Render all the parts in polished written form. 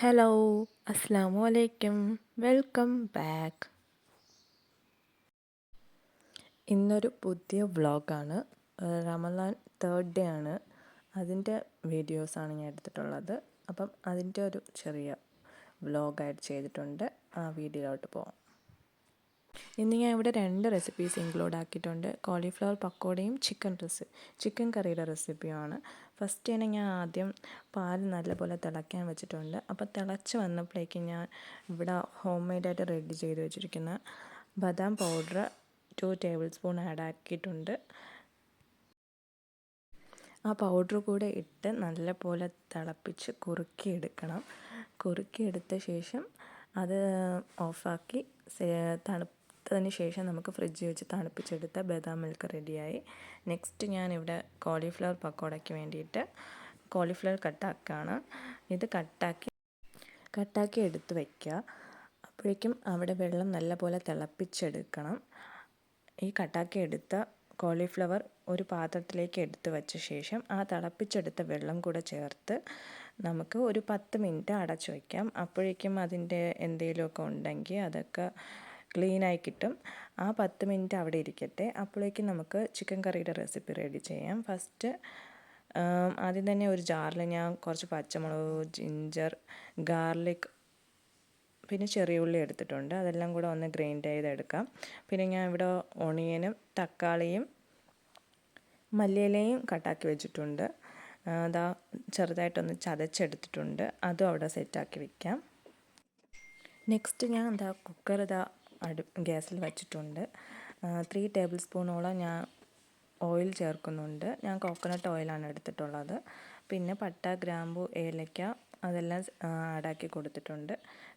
Hello, അസ്സാമു അലൈക്കും. Welcome back. ഇന്നൊരു പുതിയ വ്ളോഗാണ്. റമദാൻ 3rd ഡേ ആണ്. അതിൻ്റെ വീഡിയോസാണ് ഞാൻ എടുത്തിട്ടുള്ളത്. അപ്പം അതിൻ്റെ ഒരു ചെറിയ വ്ളോഗായിട്ട് ചെയ്തിട്ടുണ്ട്. ആ വീഡിയോയിലോട്ട് പോകാം. ഇന്ന് ഞാൻ ഇവിടെ 2 റെസിപ്പീസ് ഇൻക്ലൂഡ് ആക്കിയിട്ടുണ്ട്. കോളിഫ്ലവർ പക്കോടയും ചിക്കൻ കറിയുടെ റെസിപ്പിയുമാണ്. ഫസ്റ്റ് തന്നെ ഞാൻ ആദ്യം പാൽ നല്ലപോലെ തിളയ്ക്കാൻ വെച്ചിട്ടുണ്ട്. അപ്പോൾ തിളച്ച് വന്നപ്പോഴേക്കും ഞാൻ ഇവിടെ ഹോം മെയ്ഡായിട്ട് റെഡി ചെയ്ത് വെച്ചിരിക്കുന്ന ബദാം പൗഡർ 2 ടേബിൾ സ്പൂൺ ആഡ് ആക്കിയിട്ടുണ്ട്. ആ പൗഡർ കൂടെ ഇട്ട് നല്ലപോലെ തിളപ്പിച്ച് കുറുക്കിയെടുക്കണം. കുറുക്കിയെടുത്ത ശേഷം അത് ഓഫാക്കി തണുത്തതിന് ശേഷം നമുക്ക് ഫ്രിഡ്ജിൽ വെച്ച് തണുപ്പിച്ചെടുത്ത ബദാം മിൽക്ക് റെഡിയായി. നെക്സ്റ്റ് ഞാനിവിടെ കോളിഫ്ലവർ പക്കോടയ്ക്ക് വേണ്ടിയിട്ട് കോളിഫ്ലവർ കട്ടാക്കുകയാണ്. ഇത് കട്ടാക്കി എടുത്ത് വയ്ക്കുക. അപ്പോഴേക്കും അവിടെ വെള്ളം നല്ലപോലെ തിളപ്പിച്ചെടുക്കണം. ഈ കട്ടാക്കി എടുത്ത കോളിഫ്ലവർ ഒരു പാത്രത്തിലേക്ക് എടുത്ത് വച്ച ശേഷം ആ തിളപ്പിച്ചെടുത്ത വെള്ളം കൂടെ ചേർത്ത് നമുക്ക് ഒരു 10 മിനിറ്റ് അടച്ചു വയ്ക്കാം. അപ്പോഴേക്കും അതിൻ്റെ എന്തെങ്കിലുമൊക്കെ ഉണ്ടെങ്കിൽ അതൊക്കെ ക്ലീനായി കിട്ടും. ആ 10 മിനിറ്റ് അവിടെ ഇരിക്കട്ടെ. അപ്പോഴേക്കും നമുക്ക് ചിക്കൻ കറിയുടെ റെസിപ്പി റെഡി ചെയ്യാം. ഫസ്റ്റ് ആദ്യം തന്നെ ഒരു ജാറിൽ ഞാൻ കുറച്ച് പച്ചമുളക്, ജിഞ്ചർ, ഗാർലിക്, പിന്നെ ചെറിയ ഉള്ളി എടുത്തിട്ടുണ്ട്. അതെല്ലാം കൂടെ ഒന്ന് ഗ്രൈൻഡ് ചെയ്തെടുക്കാം. പിന്നെ ഞാൻ ഇവിടെ ഓണിയനും തക്കാളിയും മല്ലിയിലയും കട്ടാക്കി വെച്ചിട്ടുണ്ട്. അതാ ചെറുതായിട്ടൊന്ന് ചതച്ചെടുത്തിട്ടുണ്ട്. അതും അവിടെ സെറ്റാക്കി വയ്ക്കാം. നെക്സ്റ്റ് ഞാൻ കുക്കർ ഗ്യാസിൽ വെച്ചിട്ടുണ്ട്. 3 ടേബിൾ സ്പൂണോളം ഞാൻ ഓയിൽ ചേർക്കുന്നുണ്ട്. ഞാൻ കോക്കനട്ട് ഓയിലാണ് എടുത്തിട്ടുള്ളത്. പിന്നെ പട്ട, ഗ്രാമ്പു, ഏലക്ക അതെല്ലാം ആഡാക്കി കൊടുത്തിട്ടുണ്ട്.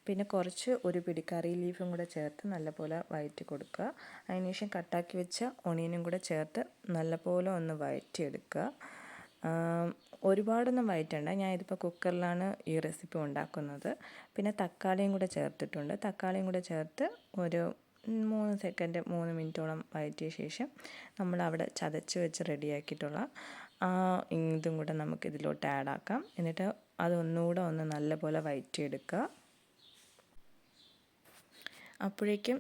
പിന്നെ കുറച്ച് ഒരു പിടി കറി ലീഫും കൂടെ ചേർത്ത് നല്ലപോലെ വഴറ്റി കൊടുക്കുക. അതിനുശേഷം കട്ടാക്കി വെച്ച ഒണിയനും കൂടെ ചേർത്ത് നല്ലപോലെ ഒന്ന് വഴറ്റിയെടുക്കുക. ഒരുപാടൊന്നും വഴറ്റണ്ട. ഞാനിതിപ്പോൾ കുക്കറിലാണ് ഈ റെസിപ്പി ഉണ്ടാക്കുന്നത്. പിന്നെ തക്കാളിയും കൂടെ ചേർത്തിട്ടുണ്ട്. തക്കാളിയും കൂടെ ചേർത്ത് ഒരു 3 മിനിറ്റോളം വഴറ്റിയ ശേഷം നമ്മളവിടെ ചതച്ച് വെച്ച് റെഡിയാക്കിയിട്ടുള്ള ഇതും കൂടെ നമുക്ക് ഇതിലോട്ട് ആഡാക്കാം. എന്നിട്ട് അതൊന്നുകൂടെ ഒന്ന് നല്ലപോലെ വഴറ്റിയെടുക്കുക. അപ്പോഴേക്കും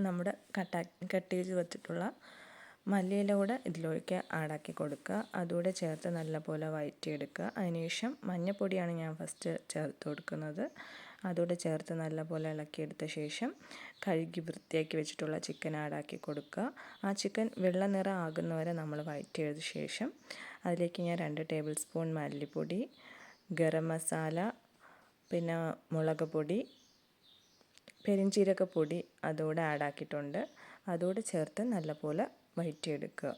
നമ്മുടെ കട്ട് ചെയ്ത് വെച്ചിട്ടുള്ള മല്ലിയില കൂടെ ഇതിലേക്ക് ആഡാക്കി കൊടുക്കുക. അതുകൂടെ ചേർത്ത് നല്ലപോലെ വഴറ്റിയെടുക്കുക. അതിനുശേഷം മഞ്ഞൾപ്പൊടിയാണ് ഞാൻ ഫസ്റ്റ് ചേർത്ത് കൊടുക്കുന്നത്. അതുകൂടെ ചേർത്ത് നല്ലപോലെ ഇളക്കിയെടുത്ത ശേഷം കഴുകി വൃത്തിയാക്കി വെച്ചിട്ടുള്ള ചിക്കൻ ആഡാക്കി കൊടുക്കുക. ആ ചിക്കൻ വെള്ള നിറം ആകുന്നവരെ നമ്മൾ വഴറ്റിയതിന് ശേഷം അതിലേക്ക് ഞാൻ 2 ടേബിൾ സ്പൂൺ മല്ലിപ്പൊടി, ഗരം മസാല, പിന്നെ മുളക് പൊടി, പെരിഞ്ചീരകപ്പൊടി അതുകൂടെ ആഡാക്കിയിട്ടുണ്ട്. അതുകൂടെ ചേർത്ത് നല്ലപോലെ വഴറ്റിയെടുക്കുക.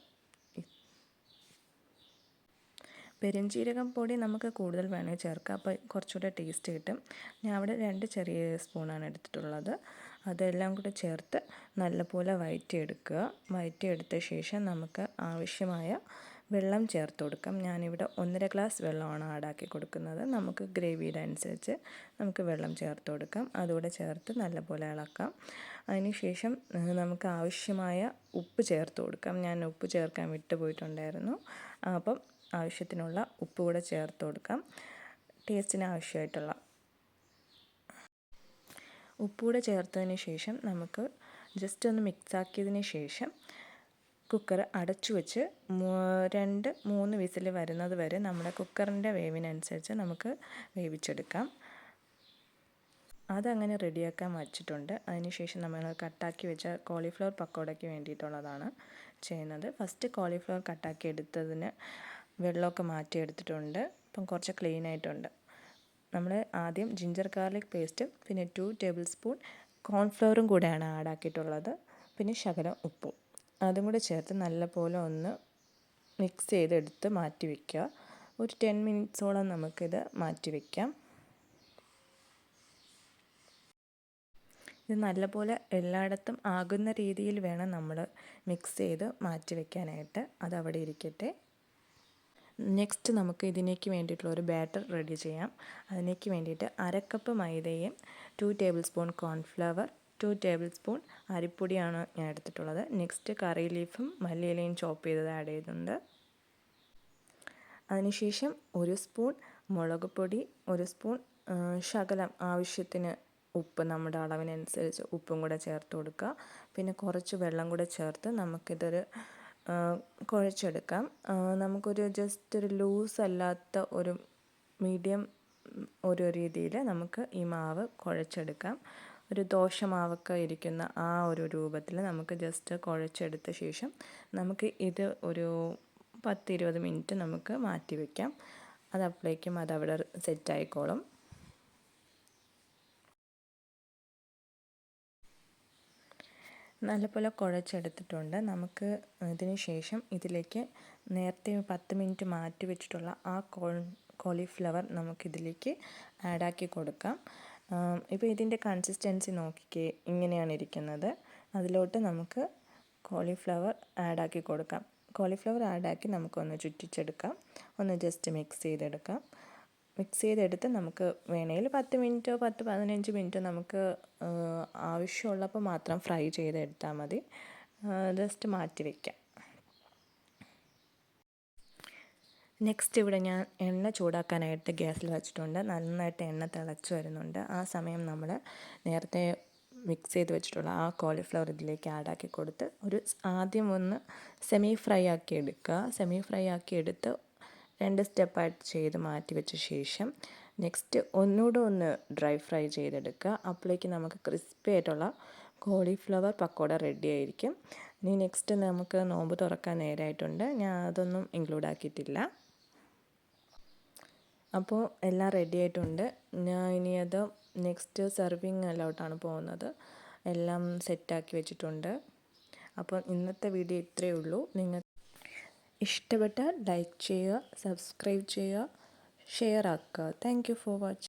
പെരിഞ്ചീരകം പൊടി നമുക്ക് കൂടുതൽ വേണമെങ്കിൽ ചേർക്കാം. അപ്പോൾ കുറച്ചുകൂടെ ടേസ്റ്റ് കിട്ടും. ഞാൻ അവിടെ 2 ചെറിയ സ്പൂണാണ് എടുത്തിട്ടുള്ളത്. അതെല്ലാം കൂടെ ചേർത്ത് നല്ലപോലെ വഴറ്റിയെടുക്കുക. വഴറ്റിയെടുത്ത ശേഷം നമുക്ക് ആവശ്യമായ വെള്ളം ചേർത്ത് കൊടുക്കാം. ഞാനിവിടെ 1.5 ഗ്ലാസ് വെള്ളമാണ് ആഡാക്കി കൊടുക്കുന്നത്. നമുക്ക് ഗ്രേവിയുടെ അനുസരിച്ച് നമുക്ക് വെള്ളം ചേർത്ത് കൊടുക്കാം. അതുകൂടെ ചേർത്ത് നല്ലപോലെ ഇളക്കാം. അതിനുശേഷം നമുക്ക് ആവശ്യമായ ഉപ്പ് ചേർത്ത് കൊടുക്കാം. ഞാൻ ഉപ്പ് ചേർക്കാൻ വിട്ടുപോയിട്ടുണ്ടായിരുന്നു. അപ്പം ആവശ്യത്തിനുള്ള ഉപ്പ് കൂടെ ചേർത്ത് കൊടുക്കാം. ടേസ്റ്റിന് ആവശ്യമായിട്ടുള്ള ഉപ്പ് കൂടെ ചേർത്തതിന് ശേഷം നമുക്ക് ജസ്റ്റ് ഒന്ന് മിക്സാക്കിയതിന് ശേഷം കുക്കർ അടച്ചു വെച്ച് 2-3 വിസിൽ വരുന്നത് വരെ നമ്മുടെ കുക്കറിൻ്റെ വേവിനനുസരിച്ച് നമുക്ക് വേവിച്ചെടുക്കാം. അതങ്ങനെ റെഡിയാക്കാൻ വച്ചിട്ടുണ്ട്. അതിനുശേഷം നമ്മൾ കട്ടാക്കി വെച്ച കോളിഫ്ലവർ പക്കോടയ്ക്ക് വേണ്ടിയിട്ടുള്ളതാണ് ചെയ്യുന്നത്. ഫസ്റ്റ് കോളിഫ്ലവർ കട്ടാക്കി എടുത്തതിന് വെള്ളമൊക്കെ മാറ്റിയെടുത്തിട്ടുണ്ട്. ഇപ്പം കുറച്ച് ക്ലീൻ ആയിട്ടുണ്ട്. നമ്മൾ ആദ്യം ജിഞ്ചർ ഗാർലിക് പേസ്റ്റും പിന്നെ 2 ടേബിൾ സ്പൂൺ കോൺഫ്ലവറും കൂടെയാണ് ആഡാക്കിയിട്ടുള്ളത്. പിന്നെ ശകലം ഉപ്പും അതും കൂടെ ചേർത്ത് നല്ലപോലെ ഒന്ന് മിക്സ് ചെയ്തെടുത്ത് മാറ്റി വയ്ക്കുക. ഒരു 10 മിനിറ്റ്സോളം നമുക്കിത് മാറ്റി വയ്ക്കാം. ഇത് നല്ലപോലെ എല്ലായിടത്തും ആകുന്ന രീതിയിൽ വേണം നമ്മൾ മിക്സ് ചെയ്ത് മാറ്റി വയ്ക്കാനായിട്ട്. അതവിടെ ഇരിക്കട്ടെ. നെക്സ്റ്റ് നമുക്ക് ഇതിലേക്ക് വേണ്ടിയിട്ടുള്ള ഒരു ബാറ്റർ റെഡി ചെയ്യാം. അതിലേക്ക് വേണ്ടിയിട്ട് 1/2 കപ്പ് മൈദയും 2 tablespoon cornflour, 2 tablespoon അരിപ്പൊടിയാണ് ഞാൻ എടുത്തിട്ടുള്ളത്. നെക്സ്റ്റ് കറി ലീഫും മല്ലിയിലയും ചോപ്പ് ചെയ്തത് ആഡ് ചെയ്യുന്നുണ്ട്. അതിനുശേഷം 1 സ്പൂൺ മുളക് പൊടി, 1 സ്പൂൺ ശകലം ആവശ്യത്തിന് ഉപ്പ് നമ്മുടെ അളവിനനുസരിച്ച് ഉപ്പും കൂടെ ചേർത്ത് കൊടുക്കുക. പിന്നെ കുറച്ച് വെള്ളം കൂടെ ചേർത്ത് നമുക്കിതൊരു കുഴച്ചെടുക്കാം. നമുക്കൊരു ജസ്റ്റ് ഒരു ലൂസ് അല്ലാത്ത ഒരു മീഡിയം ഒരു രീതിയിൽ നമുക്ക് ഈ മാവ് കുഴച്ചെടുക്കാം. ഒരു ദോശമാവൊക്കെ ഇരിക്കുന്ന ആ ഒരു രൂപത്തിൽ നമുക്ക് ജസ്റ്റ് കുഴച്ചെടുത്ത ശേഷം നമുക്ക് ഇത് ഒരു 10-20 മിനിറ്റ് നമുക്ക് മാറ്റി വയ്ക്കാം. അതപ്പോഴേക്കും അതവിടെ സെറ്റായിക്കോളും. നല്ലപോലെ കുഴച്ചെടുത്തിട്ടുണ്ട്. നമുക്ക് ഇതിന് ശേഷം ഇതിലേക്ക് നേരത്തെ 10 മിനിറ്റ് മാറ്റി വെച്ചിട്ടുള്ള ആ കോളിഫ്ലവർ നമുക്കിതിലേക്ക് ആഡാക്കി കൊടുക്കാം. ഇപ്പോൾ ഇതിൻ്റെ കൺസിസ്റ്റൻസി നോക്കിക്കേ, ഇങ്ങനെയാണ് ഇരിക്കുന്നത്. അതിലോട്ട് നമുക്ക് കോളിഫ്ലവർ ആഡാക്കി കൊടുക്കാം. കോളിഫ്ലവർ ആഡാക്കി നമുക്കൊന്ന് ചുറ്റിച്ചെടുക്കാം. ഒന്ന് ജസ്റ്റ് മിക്സ് ചെയ്തെടുക്കാം. മിക്സ് ചെയ്തെടുത്ത് നമുക്ക് വേണമെങ്കിൽ 10 മിനിറ്റോ 10-15 മിനിറ്റോ നമുക്ക് ആവശ്യമുള്ളപ്പോൾ മാത്രം ഫ്രൈ ചെയ്തെടുത്താൽ മതി. ജസ്റ്റ് മാറ്റി വയ്ക്കാം. നെക്സ്റ്റ് ഇവിടെ ഞാൻ എണ്ണ ചൂടാക്കാനായിട്ട് ഗ്യാസിൽ വെച്ചിട്ടുണ്ട്. നന്നായിട്ട് എണ്ണ തിളച്ച് വരുന്നുണ്ട്. ആ സമയം നമ്മൾ നേരത്തെ മിക്സ് ചെയ്ത് വെച്ചിട്ടുള്ള ആ കോളിഫ്ലവർ ഇതിലേക്ക് ആഡാക്കി കൊടുത്ത് ആദ്യം ഒന്ന് സെമി ഫ്രൈ ആക്കി എടുക്കുക. സെമി ഫ്രൈ ആക്കി എടുത്ത് 2 സ്റ്റെപ്പായിട്ട് ചെയ്ത് മാറ്റി വെച്ച ശേഷം നെക്സ്റ്റ് ഒന്നുകൂടെ ഒന്ന് ഡ്രൈ ഫ്രൈ ചെയ്തെടുക്കുക. അപ്പോഴേക്ക് നമുക്ക് ക്രിസ്പി ആയിട്ടുള്ള കോളിഫ്ലവർ പക്കോട റെഡി ആയിരിക്കും. ഇനി നെക്സ്റ്റ് നമുക്ക് നോമ്പ് തുറക്കാൻ നേരമായിട്ടുണ്ട്. ഞാൻ അതൊന്നും ഇൻക്ലൂഡ് ആക്കിയിട്ടില്ല. അപ്പോൾ എല്ലാം റെഡി ആയിട്ടുണ്ട്. ഞാൻ ഇനി അത് നെക്സ്റ്റ് സെർവിങ്ങിലോട്ടാണ് പോകുന്നത്. എല്ലാം സെറ്റാക്കി വെച്ചിട്ടുണ്ട്. അപ്പോൾ ഇന്നത്തെ വീഡിയോ ഇത്രയേ ഉള്ളൂ. നിങ്ങൾക്ക് ഇഷ്ടപ്പെട്ടാൽ ലൈക്ക് ചെയ്യുക, സബ്സ്ക്രൈബ് ചെയ്യുക, ഷെയർ ആക്കുക. Thank you for watching.